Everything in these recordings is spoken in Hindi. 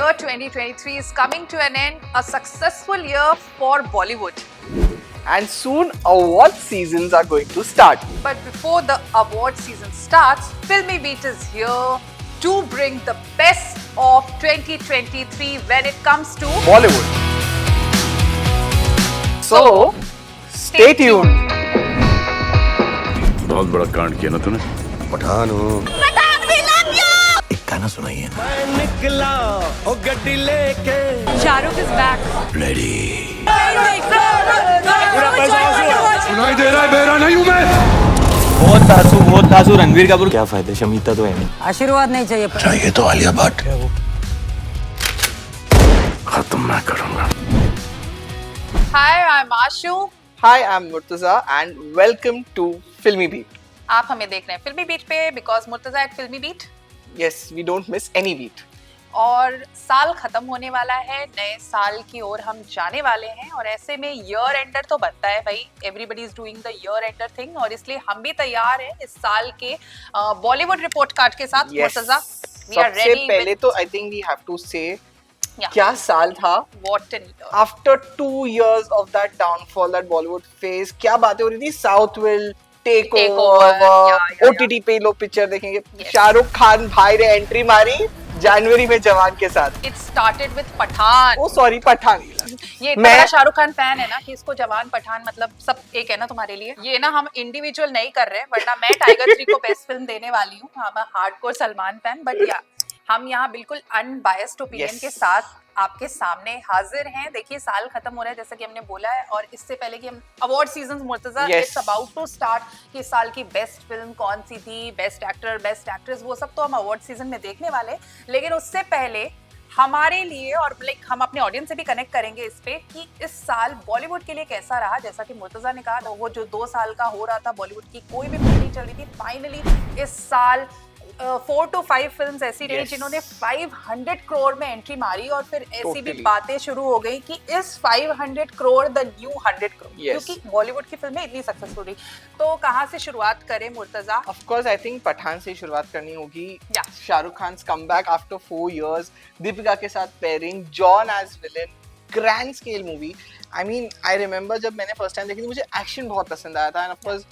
year 2023 is coming to an end, a successful year for Bollywood. And soon award seasons are going to start. But before the award season starts, Filmy Beat is here to bring the best of 2023 when it comes to Bollywood. So, stay tuned. बहुत बड़ा कांड किया ना तूने। पठान हो एक गाना सुनाइए ना। निकला ओ गड्डी लेके Shahrukh is back. रेडी सुनाई दे रहा है, बेरा नहीं हूँ मैं। बहुत तासु रणवीर कपूर क्या फायदा, शमीता तो है नहीं। आशीर्वाद नहीं चाहिए। चाहिए तो आलिया भट्ट। खत्म मैं करूँगा। Hi, I'm Ashu. Hi, I'm Murtaza and welcome to Filmy Beat. आप हमें देख रहे हैं फिल्मी बीट पे because Murtaza at Filmy Beat. Yes, we don't miss any beat. और साल खत्म होने वाला है, नए साल की ओर हम जाने वाले हैं और ऐसे में ईयर एंडर तो बनता है भाई, everybody is doing the year ender thing और इसलिए हम भी तैयार हैं इस साल के बॉलीवुड रिपोर्ट कार्ड के साथ। मुर्तजा, वी आर सबसे रेडी। पहले तो I think we have to say क्या साल था। What an year. After 2 years of that downfall that Bollywood faced, क्या बातें हो रही थी, South will take over, OTT पे लोग पिक्चर देखेंगे। शाहरुख खान भाई ने एंट्री मारी जनवरी में जवान के साथ। It started with Pathaan. Oh sorry, Pathaan. ये इतना बड़ा शाहरुख खान फैन है ना कि इसको जवान पठान मतलब सब एक है ना तुम्हारे लिए। ये ना हम इंडिविजुअल नहीं कर रहे, वरना मैं टाइगर 3 को बेस्ट फिल्म देने वाली हूँ। हम हार्डकोर सलमान फैन, बट या हम यहाँ बिल्कुल अनबायस्ड ओपिनियन के साथ आपके सामने हाजिर हैं। देखिए साल खत्म हो रहा है जैसा कि हमने बोला है, और इससे पहले कि हम award season Murtaza it's about to start कि साल की बेस्ट फिल्म कौन सी थी, बेस्ट एक्टर, बेस्ट एक्ट्रेस, वो सब तो हम अवार्ड सीजन में देखने वाले हैं। लेकिन उससे पहले हमारे लिए और हम अपने ऑडियंस से भी कनेक्ट करेंगे इस पे कि इस साल बॉलीवुड के लिए कैसा रहा। जैसा कि मुर्तजा ने कहा, वो जो 2 साल का हो रहा था बॉलीवुड की कोई भी फिल्म नहीं चल रही थी, फाइनली इस साल 4 to 5 फिल्म्स ऐसी रही जिन्होंने 500 करोड़ में एंट्री मारी, और फिर ऐसी भी बातें शुरू हो गई कि इस 500 करोड़ द न्यू 100 करोड़, क्योंकि बॉलीवुड की फिल्में इतनी सक्सेसफुल रही। तो कहाँ से शुरुआत करें Murtaza? Of course, I think Pathan से शुरुआत करनी होगी। Shahrukh Khan comeback after 4 years, Deepika के साथ pairing, John as villain, grand scale movie. I mean I remember जब मैंने फर्स्ट टाइम देखी थी, मुझे एक्शन बहुत पसंद आया था end of course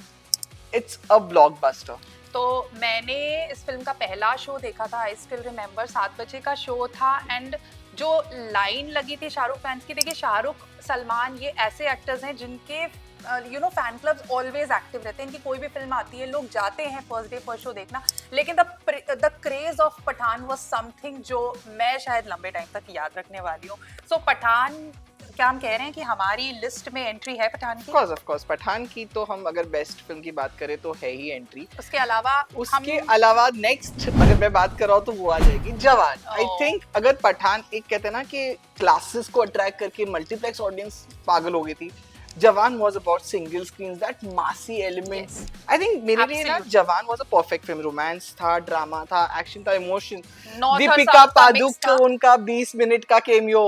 it's a blockbuster. तो मैंने इस फिल्म का पहला शो देखा था, आई स्टिल रिमेंबर, 7 बजे का शो था। एंड जो लाइन लगी थी शाहरुख फैंस की, देखिए शाहरुख, सलमान, ये ऐसे एक्टर्स हैं जिनके फैन क्लब्स ऑलवेज एक्टिव रहते हैं। इनकी कोई भी फिल्म आती है लोग जाते हैं फर्स्ट डे फर्स्ट शो देखना। लेकिन the craze of Pathaan was something जो मैं शायद लंबे टाइम तक याद रखने वाली हूँ। सो पठान, क्या हम कह रहे हैं कि हमारी लिस्ट में एंट्री है पठान की? ऑफ कोर्स पठान की तो हम अगर बेस्ट फिल्म की बात करें तो है ही एंट्री। उसके अलावा नेक्स्ट अगर मैं बात कर रहा हूँ तो वो आ जाएगी जवान। आई थिंक अगर पठान एक कहते हैं ना कि क्लासेस को अट्रैक्ट करके मल्टीप्लेक्स ऑडियंस पागल हो गई थी, जवान was about single screens, that massy elements. I think मेरे लिए ना जवान was a perfect film. Romance था, ड्रामा था, एक्शन था, इमोशन। दीपिका पादुकोण का 20 मिनट का कैमियो,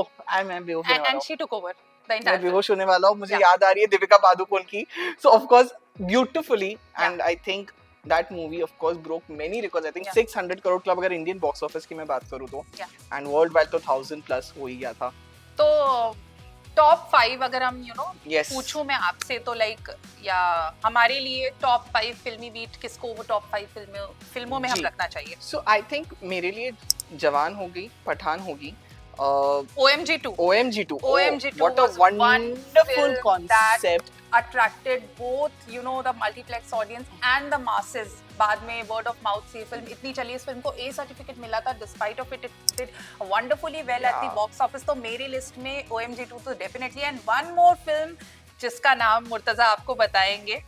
मैं बेहोश होने वाला हूँ। And she took over the entire मैं बेहोश होने वाला हूँ, मुझे याद आ रही है दीपिका पादुकोण की। So of course beautifully, and I think that movie of course broke many records. I think 600 crore club अगर इंडियन बॉक्स ऑफिस की मैं बात करूँ तो, and वर्ल्ड वाइड तो 1000 प्लस हो ही गया था। तो टॉप 5 अगर हम पूछूं मैं आपसे तो या हमारे लिए टॉप 5 फिल्मी बीट किसको वो टॉप 5 फिल्मों में हम रखना चाहिए? सो आई थिंक मेरे लिए जवान होगी, पठान होगी, OMG 2 what a wonderful concept, attracted both the multiplex audience and the masses. बाद में word of mouth से फिल्म इतनी चली, इस फिल्म को A सर्टिफिकेट मिला था, despite of it did wonderfully well at the box office. तो मेरी लिस्ट में OMG 2 तो definitely, and one more film जिसका नाम मुर्तजा आपको बताएंगे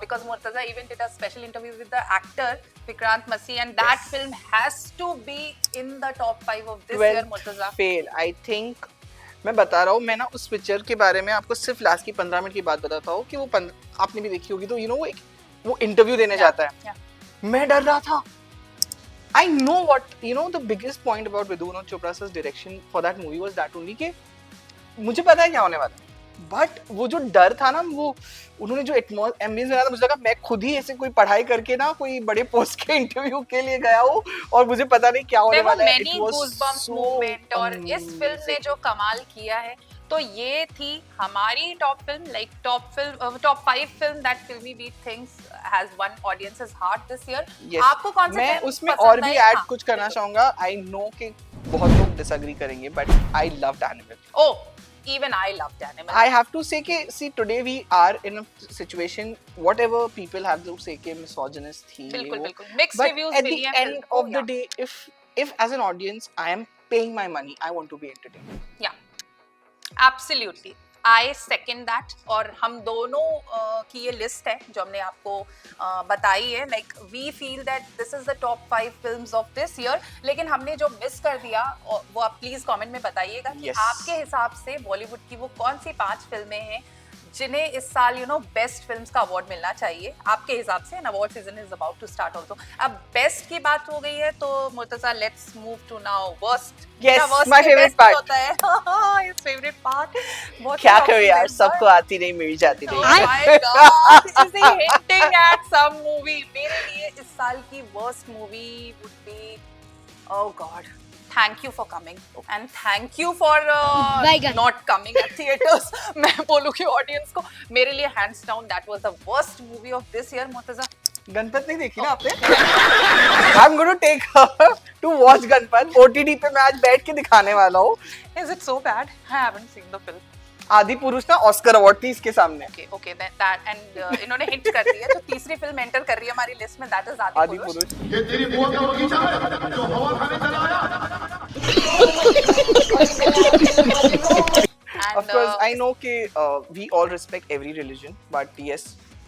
because Murtaza even did a special interview with the actor Vikrant Massey, and that film has to be in the top 5 of this year. Murtaza fail, I think मैं बता रहा हूँ, मैं ना उस पिक्चर के बारे में आपको सिर्फ लास्ट की 15 मिनट की बात बताता हूँ कि वो आपने भी देखी होगी तो वो इंटरव्यू देने जाता है। मैं डर रहा था। I know what the biggest point about Vidhu Vinod Chopra's direction for that movie was that only कि मुझे पता है क्या होने वाला है, बट वो जो डर था ना, वो उन्होंने जो एम्बियंस बनाया था, मुझे लगा मैं खुद ही ऐसे कोई पढ़ाई करके ना कोई बड़े पोस्ट के इंटरव्यू के लिए गया हूँ और मुझे पता नहीं क्या होने There were वाला है. many goosebumps movement और इस फिल्म ने जो कमाल किया है, तो ये थी हमारी top film, like top 5 film that filmy beat things has won audiences heart this year. Yes. आपको कौन सा मैं film उसमें पसंद और भी आई? ऐड हाँ, कुछ करना बिल्कुल. चाहूंगा. आई नो कि बहुत लोग डिसएग्री करेंगे, but I loved animal. Oh, even I loved Animal. I have to say कि see today we are in a situation whatever people have to say कि misogynist थी बिल्कुल वो. बिल्कुल mixed But reviews at milli the हैं end film को, of the day, if as an audience I am paying my money, I want to be entertained. yeah, absolutely. I second that. और हम दोनों की ये लिस्ट है जो हमने आपको बताई है, like we feel that this is the top 5 films of this year. लेकिन हमने जो मिस कर दिया वो आप प्लीज कमेंट में बताइएगा कि Yes. आपके हिसाब से बॉलीवुड की वो कौन सी 5 फिल्में हैं जिन्हें इस साल बेस्ट फिल्म्स का अवार्ड मिलना चाहिए आपके हिसाब से. And award season is about to start also. अब बेस्ट की बात हो गई है तो Murtaza let's move to now worst. Yes, my favorite part. होता है his favorite part. What क्या do you करो यार, remember? सबको आती नहीं, मिल जाती Oh नहीं. my God, is he hinting at some movie? मेरे लिए इस साल की worst movie would be, oh God, thank you for coming and thank you for not coming at theaters. मैं बोलूँगी audience को, मेरे लिए hands down that was the worst movie of this year. Murtaza Ganpat नहीं देखी ना आपने? I'm going to take her to watch Ganpat. OTT पे मैं आज बैठ के दिखाने वाला हूँ. is it so bad? I haven't seen the film. आदि पुरुष ना ऑस्कर अवार्ड थी इसके सामने. Okay, that and इन्होंने हिंट कर दिया तो तीसरी फिल्म एंटर कर रही है हमारी लिस्ट में, that is आदि आदि पुरुष. पुरुष. ये तेरी बुआ का बगीचा है जो हवा खाने चला आया. And, Of course, I know कि we all respect every religion, but yes,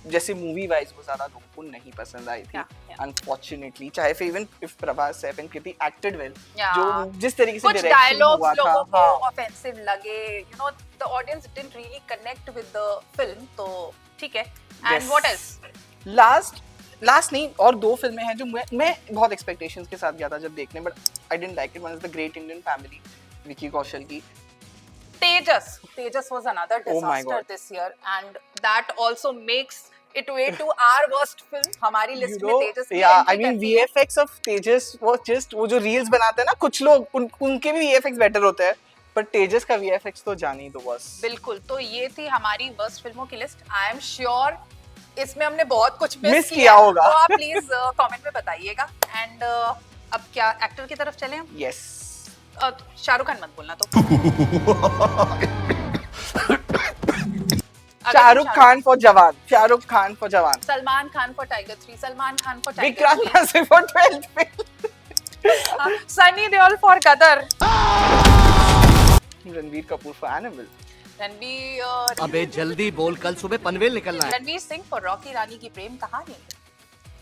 जैसे मूवी वाइज वो ज्यादा लोगों को नहीं पसंद आई थी. Yeah. Unfortunately, चाहे even if Prabhas Saif and Kriti acted well, Yeah. जो जिस तरीके से कुछ डायरेक्शन डायलॉग्स हुआ था, लोगों को हाँ. ऑफेंसिव लगे, the audience didn't really connect with the film, तो ठीक है. And Yes. what else? Last नहीं, और 2 फिल्में हैं जो मैं बहुत एक्सपेक्टेशंस के साथ गया था जब देखने, but I didn't like it. One is the great Indian family, Vicky Kaushal की. Tejas was another Oh my disaster God. this year, and that also makes it way to our worst film. हमारी लिस्ट में तेजस की yeah, entry I mean करती है. VFX of Tejas was just, वो जो रील्स बनाते हैं ना कुछ लोग, उनके भी VFX बेटर होते हैं, पर तेजस का VFX तो जान ही दो बस. बिल्कुल. तो ये थी हमारी वर्स्ट फिल्मों की लिस्ट. आई एम श्योर इसमें हमने बहुत कुछ Miss मिस किया होगा. तो आप प्लीज कमेंट में बताइएगा. एंड अब क्या एक्टर की तरफ चलें हम? Yes. शाहरुख खान मत बोलना तो. शाहरुख खान फॉर जवान. Shahrukh Khan for Jawan. Salman Khan for Tiger 3. Salman Khan for Tiger Vikrant Massey for 12th fail. Sunny Deol for Gadar. Ranveer Kapoor for Animal. Ranveer अबे जल्दी बोल, कल सुबह पनवेल निकलना है. रणवीर सिंह फॉर रॉकी रानी की प्रेम कहानी.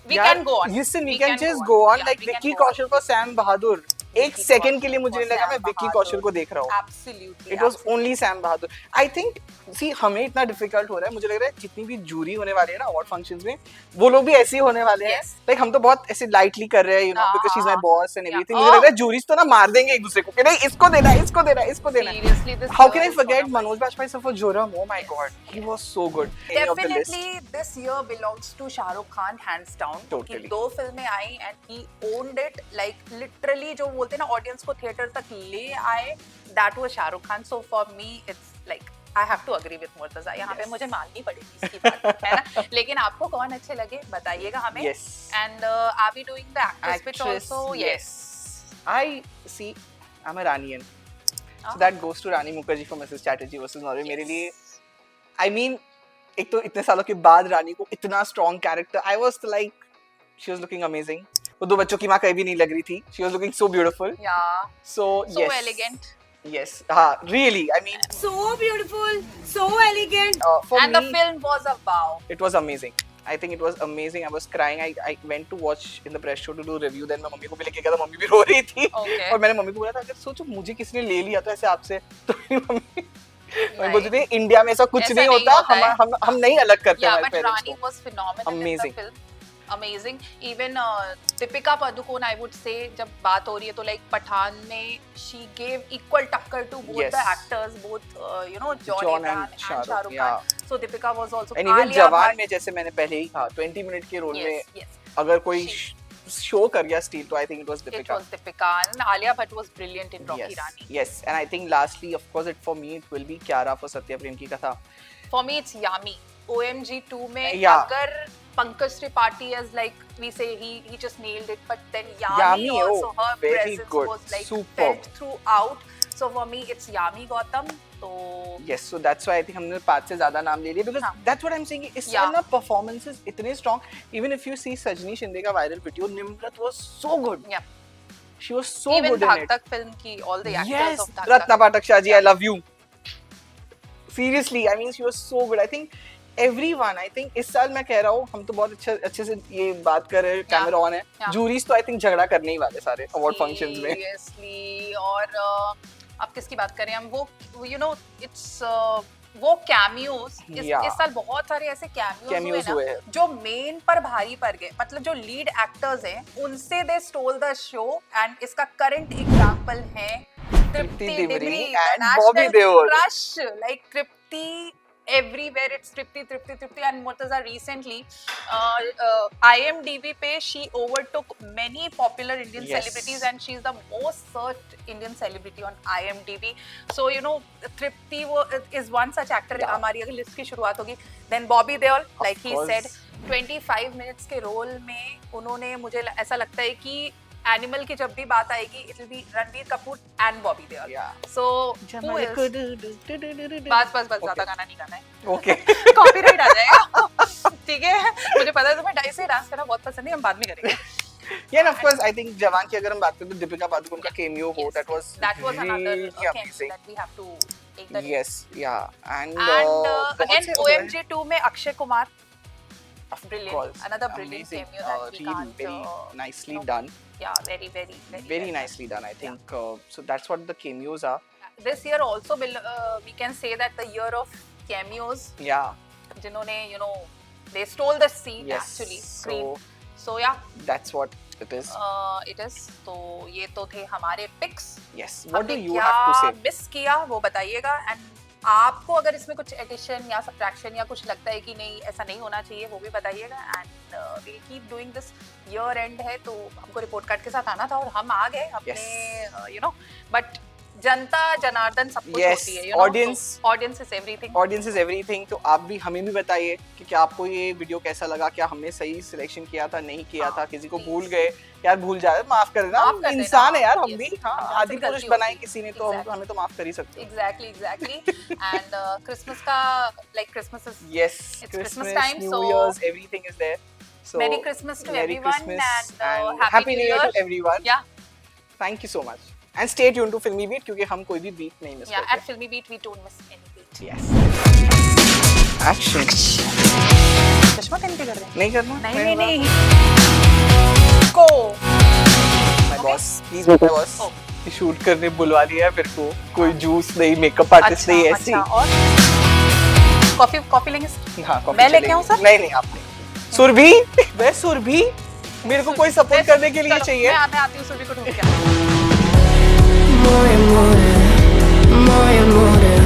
We यार, can go on. Listen, we We can can just go go on. on. Yeah, Like we can Vicky go on. Kaushal for Sam Bahadur. एक विक्की सेकंड के लिए कौशल मुझे नहीं for लगा मैं Sam विक्की बहादुर. कौशल को देख रहा हूँ. Absolutely. It was only Sam Bahadur. I think see हमें इतना डिफिकल्ट हो रहा है, मुझे लग रहा है जितनी भी जूरी होने वाली है ना अवार्ड फंक्शंस में, वो लोग भी ऐसे ही होने वाले हैं. Yes. लाइक हम तो बहुत ऐसे लाइटली कर रहे हैं, you know, because she is my boss and Yeah. Everything. मुझे लग रहा है जूरीज तो ना मार देंगे एक दूसरे को कि नहीं इसको देना है, इसको देना है, इसको देना है. Seriously, this how can year I is one forget of my- Manoj Bajpayee sir for Joram. Oh my God, he was so good. Definitely this year belongs to Shahrukh Khan hands down. Totally. कि 2 फिल्में आई and he owned it, like literally जो बोलते हैं ना ऑडियंस को थिएटर तक ले आए, that was Shahrukh Khan. So for me it's like I have to agree with Murtaza. यहाँ पे मुझे माननी पड़ेगी इसकी बात, है ना. लेकिन आपको कौन अच्छे लगे बताइएगा हमें. Yes. And are we doing the actors pitch Actress, also? yes. I see. I'm a Ranian. So Ah. that goes to Rani Mukherjee for Mrs. Chatterjee versus Norway. मेरे लिए, I mean, एक तो इतने सालों के बाद रानी को इतना strong character. I was like, she was looking amazing. वो 2 बच्चों की माँ कहीं भी नहीं लग रही थी. She was looking so beautiful. Yeah. So yes. Elegant. Yes. हाँ, really. I mean, So beautiful, so elegant. for And me, the film was a wow. it was amazing. I think it was amazing. I was crying. I went to watch in the press show to do review. Then मैं मम्मी को भी लेके गया था. मम्मी भी रो रही थी. Okay. और मैंने मम्मी को बोला था अगर सोचो मुझे किसी ने ले लिया तो ऐसे आपसे, तो मेरी मम्मी बोलती थी इंडिया में ऐसा कुछ ऐसा नहीं नहीं होता. होता है. हम नहीं अलग करते Yeah, हमारे but पेरेंट्स Rani को. was phenomenal Amazing. in the film. amazing. Even Deepika Padukone, I would say, जब बात हो रही है तो like पठान में she gave equal टक्कर to both Yes. the actors, both you know John John Abraham and and Shah Shah Rukh, Rukh yeah. Khan. So Deepika was also. And even Alia जवान Bhatt, में जैसे मैंने पहले ही कहा 20 मिनट के रोल में yes, yes. अगर कोई She- शो कर गया स्टील तो I think it was It Deepika. was Deepika and Alia Bhatt was brilliant in Rocky Yes, Rani. yes, and I think lastly, of course, it for me it will be Kiara for Satya Prem की कथा. For me, it's Yami. OMG 2 में Yeah. अगर Pankaj Tripathi as like we say he just nailed it, but then Yami, Yami, also oh, her very presence good, was like superb. felt throughout. So for me, it's Yami Gautam. So Yes, so that's why I think हमने 5 से ज़्यादा नाम ले लिए because हाँ. that's what I'm saying. इस Yeah. साल ना performances इतने strong. Even if you see सजनी शिंदे का viral video, Nimrat was so good. yeah, She was so even good in Dhak it. Tak film की all the actors Yes, of Dhak Ratna Tak. Patak Shah ji, I love you. Seriously, I mean, she was so good. I think everyone, I think इस साल मैं कह रहा हूँ हम तो बहुत अच्छे से ये बात कर रहे हैं, कैमरा ऑन है. Yeah. Juries तो I think झगड़ा करने ही वाले सारे award functions में. Seriously, और अब किसकी बात करें हम वो you know it's वो cameos Yeah. इस साल बहुत सारे ऐसे Cameos हुए हुए ना हैं. जो मेन पर भारी पड़ गए मतलब जो लीड एक्टर्स हैं उनसे दे स्टोल द शो एंड इसका करंट एग्जांपल है Tripti Tripti Dimri Dimri, and the Bobby national Deol. crush like Tripti everywhere it's Tripti and Murtaza recently IMDb पे she overtook many popular Indian Yes. celebrities and she's the most searched Indian celebrity on IMDb. So you know Tripti is one such actor. Yeah. हमारी अगर लिस्ट की शुरुआत होगी then Bobby Deol like he course. said 25 minutes के रोल में उन्होंने मुझे ऐसा लगता है कि एनिमल की जब भी बात आएगी it will be Ranbir Kapoor and Bobby Deol. Yeah. सो बस ज्यादा गाना नहीं गाना है. Okay. कॉपीराइट आ जाएगा. ठीक है मुझे पता है तुम्हें ऐसे डांस करना बहुत पसंद है हम बाद में करेंगे. Yeah, and of course, I think जवान की अगर हम बात करें तो दीपिका पादुकोण का cameo हो, that was another really cameo amazing. that we have to take that. Yes, yeah, and And बहुत again से और हैं. OMG 2 में Akshay Kumar Of brilliant. course, Another brilliant amazing. cameo that we Really can't, very nicely you know, done. Yeah, very Very nicely done, I think. So that's what the cameos are. This year also we can say that the year of cameos Yeah. जिन्होंने you know they stole the scene Yes. actually So screen. So yeah, that's what it is. it is. तो ये तो थे हमारे picks. Yes. What do हमने you have to क्या say? मिस किया वो बताइएगा एंड आपको अगर इसमें कुछ एडिशन या सब्ट्रैक्शन या कुछ लगता है कि नहीं ऐसा नहीं होना चाहिए वो भी बताइएगा and will keep doing this. Year and है तो हमको रिपोर्ट कार्ड के साथ आना था और हम आ गए अपने यू नो बट जनता जनार्दन सब कुछ Yes, होती है. You know, audience- so audience is everything. Audience is everything. तो आप भी हमें भी बताइए कि क्या आपको ये वीडियो कैसा लगा, क्या हमने सही सिलेक्शन किया था, नहीं किया था, किसी को भूल गए, यार भूल जाए माफ कर देना, माफ हम कर देना, इंसान है यार हम yes. भी. हाँ, हमसे आधी गलती पुरुष होती बनाई है. किसी ने तो Exactly. हमें तो माफ कर ही सकते हो. Exactly. And Christmas का like Christmas is Yes, It's Christmas, Christmas time, New so- Year's, everything is there. So Merry Christmas to Merry everyone Christmas and Happy New Year to Year. everyone. Yeah, Thank you so much. And stay tuned to Filmy Beat क्योंकि हम कोई भी beat नहीं miss yeah. करते. At Filmy Beat we don't miss any beat. Yes. Action. चश्मा पहन के कर रहे हैं? नहीं करना? नहीं. Go. My boss, please my boss. Oh. Shoot करने बुलवा लिया है मेरे को. कोई जूस नहीं, मेकअप आर्टिस्ट नहीं, ऐसे ही. और कॉफी लेंगे? हाँ, कॉफी मैं लेके चलेगी. आऊँ सर? नहीं आपने. सुरभि, वह सुरभि मेरे को कोई सपोर्ट करने के लिए चलो, चाहिए. मैं आती हूँ सुरभि को ढूंढ के. More and more